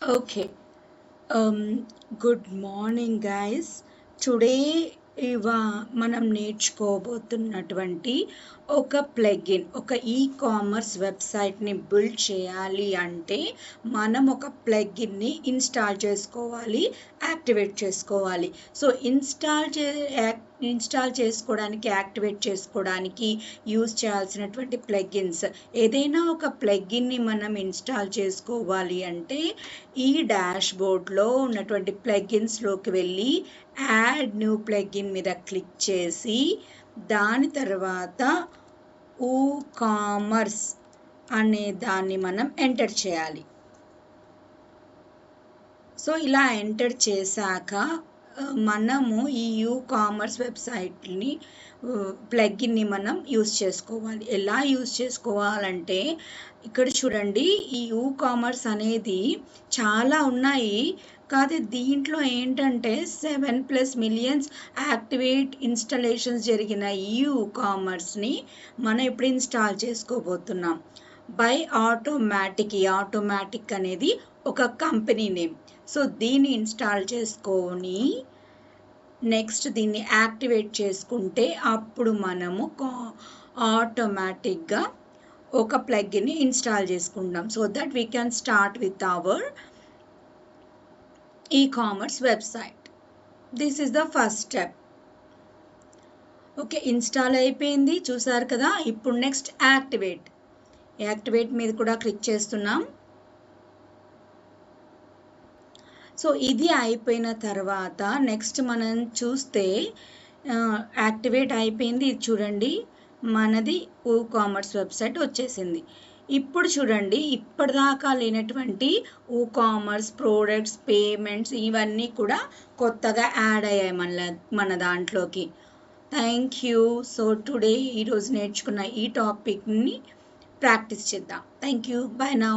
Okay. Good morning, guys. Today మనం నేర్చుకోబోతున్నటువంటి ఒక plugin ఒక కామర్స్ వెబ్సైట్ని బిల్డ్ చేయాలి అంటే మనం ఒక ప్లగిన్ని ఇన్స్టాల్ చేసుకోవాలి, యాక్టివేట్ చేసుకోవాలి. సో ఇన్స్టాల్ చేసుకోవడానికి, యాక్టివేట్ చేసుకోవడానికి యూజ్ చేయాల్సినటువంటి ప్లగిన్స్, ఏదైనా ఒక ప్లగిన్ని మనం ఇన్స్టాల్ చేసుకోవాలి అంటే ఈ డాష్ బోర్డ్లో ఉన్నటువంటి ప్లగిన్స్లోకి వెళ్ళి యాడ్ న్యూ ప్లగిన్ మీద క్లిక్ చేసి దాని తర్వాత కామర్స్ అనే దాన్ని మనం ఎంటర్ చేయాలి. సో ఇలా ఎంటర్ చేశాక మనము ఈ కామర్స్ వెబ్సైట్ని ప్లగిన్ని మనం యూజ్ చేసుకోవాలి. ఎలా యూజ్ చేసుకోవాలంటే ఇక్కడ చూడండి, ఈ కామర్స్ అనేది చాలా ఉన్నాయి. కాదు దీంట్లో ఏంటంటే 7+ మిలియన్స్ యాక్టివేట్ ఇన్స్టాలేషన్స్ జరిగిన ఈ కామర్స్ని మనం ఇప్పుడు ఇన్స్టాల్ చేసుకోబోతున్నాం. బై ఆటోమేటిక్, ఈ ఆటోమేటిక్ అనేది ఒక కంపెనీ నేమ్. సో దీన్ని ఇన్స్టాల్ చేసుకొని నెక్స్ట్ దీన్ని యాక్టివేట్ చేసుకుంటే అప్పుడు మనము ఆటోమేటిక్గా ఒక ప్లగిన్ని ఇన్స్టాల్ చేసుకుంటాం. So that we can start with our commerce website. This is the first step. Okay, install అయిపోయింది చూసారు కదా. ఇప్పుడు నెక్స్ట్ యాక్టివేట్ మీద కూడా క్లిక్ చేస్తున్నాం. సో ఇది అయిపోయిన తర్వాత నెక్స్ట్ మనం చూస్తే యాక్టివేట్ అయిపోయింది. ఇది చూడండి, మనది కామర్స్ వెబ్సైట్ వచ్చేసింది. ఇప్పుడు చూడండి, ఇప్పటిదాకా లేనటువంటి కామర్స్ ప్రోడక్ట్స్, పేమెంట్స్ ఇవన్నీ కూడా కొత్తగా యాడ్ అయ్యాయి మన దాంట్లోకి. Thank you. సో టుడే ఈరోజు నేర్చుకున్న ఈ టాపిక్ని ప్రాక్టీస్ చేద్దాం. Thank you. By now.